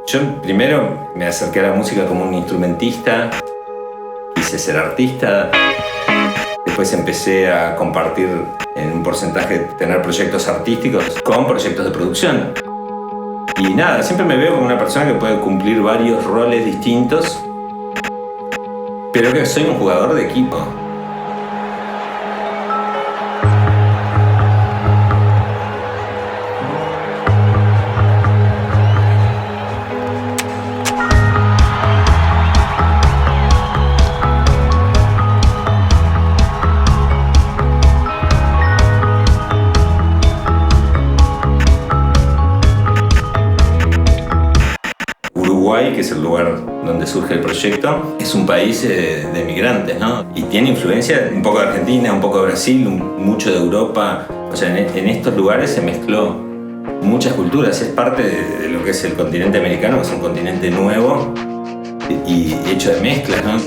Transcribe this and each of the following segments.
Yo primero me acerqué a la música como un instrumentista, quise ser artista, después empecé a compartir en un porcentaje, tener proyectos artísticos con proyectos de producción. Y nada, siempre me veo como una persona que puede cumplir varios roles distintos, pero que soy un jugador de equipo. Uruguay, que es el lugar donde surge el proyecto, es un país de migrantes, ¿no? Y tiene influencia un poco de Argentina, un poco de Brasil, mucho de Europa. O sea, en estos lugares se mezcló muchas culturas. Es parte de lo que es el continente americano, que es un continente nuevo y hecho de mezclas, ¿no?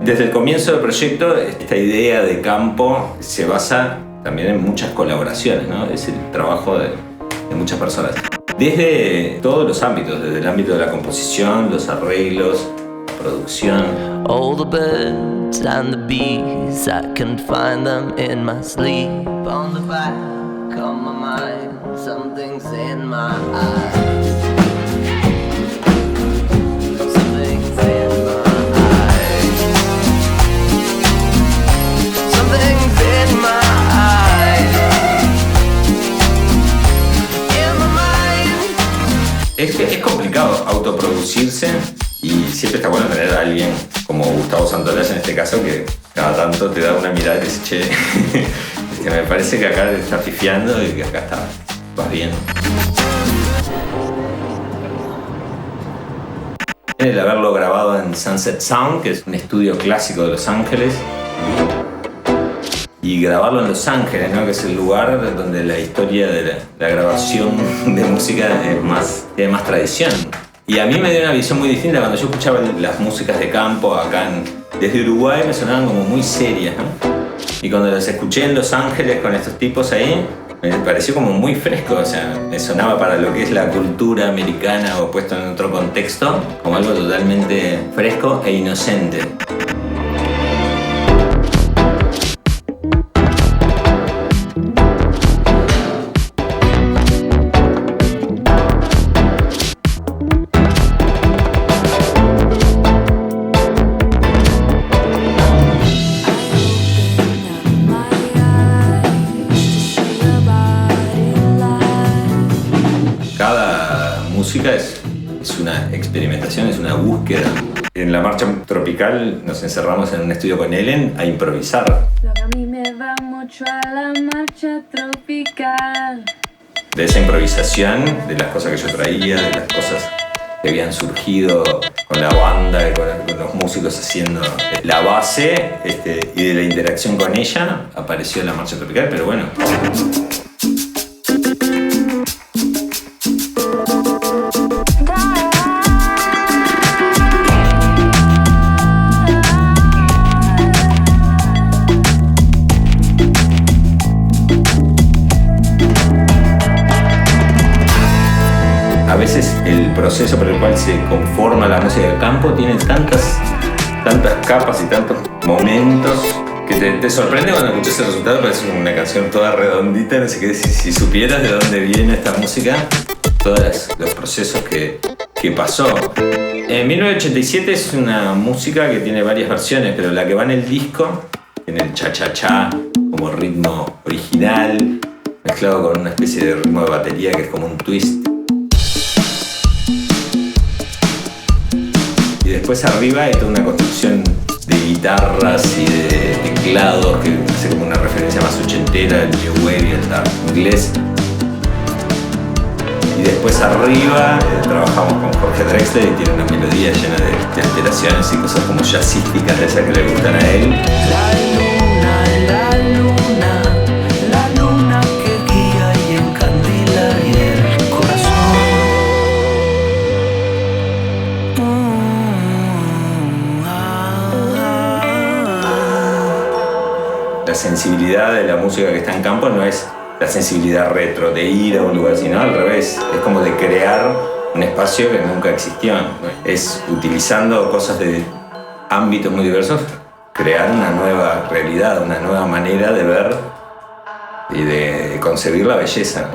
Desde el comienzo del proyecto, esta idea de campo se basa también en muchas colaboraciones, ¿no? Es el trabajo de muchas personas. Desde todos los ámbitos, desde el ámbito de la composición, los arreglos, la producción. All the birds and the bees, I can find them in my sleep. On the back of my mind, something's in my eyes. Es complicado autoproducirse y siempre está bueno tener a alguien como Gustavo Santaolalla en este caso, que cada tanto te da una mirada que dice, che, me parece que acá te estás pifiando y que acá vas bien. El haberlo grabado en Sunset Sound, que es un estudio clásico de Los Ángeles, y grabarlo en Los Ángeles, ¿no? Que es el lugar donde la historia de la grabación de música tiene más tradición. Y a mí me dio una visión muy distinta cuando yo escuchaba las músicas de campo acá desde Uruguay, me sonaban como muy serias, ¿no? Y cuando las escuché en Los Ángeles con estos tipos ahí, me pareció como muy fresco, o sea, me sonaba para lo que es la cultura americana o puesto en otro contexto, como algo totalmente fresco e inocente. Música es una experimentación, es una búsqueda. En la marcha tropical nos encerramos en un estudio con Ellen a improvisar. Lo que a mí me va mucho a la marcha tropical. De esa improvisación, de las cosas que yo traía, de las cosas que habían surgido con la banda, con los músicos haciendo la base y de la interacción con ella, apareció la marcha tropical, pero bueno. A veces el proceso por el cual se conforma la música de campo tiene tantas capas y tantos momentos que te sorprende cuando escuchas el resultado. Parece una canción toda redondita, no sé qué, si supieras de dónde viene esta música, todos los procesos que pasó. En 1987 es una música que tiene varias versiones, pero la que va en el disco tiene el cha-cha-cha como ritmo original, mezclado con una especie de ritmo de batería que es como un twist. Y después arriba hay toda una construcción de guitarras y de teclados que hace como una referencia más ochentera del new wave y el dark inglés. Y después arriba trabajamos con Jorge Drexler y tiene una melodía llena de alteraciones y cosas como jazzísticas de esas que le gustan a él. La luna sensibilidad de la música que está en campo no es la sensibilidad retro, de ir a un lugar, sino al revés. Es como de crear un espacio que nunca existió, ¿no? Es utilizando cosas de ámbitos muy diversos, crear una nueva realidad, una nueva manera de ver y de concebir la belleza.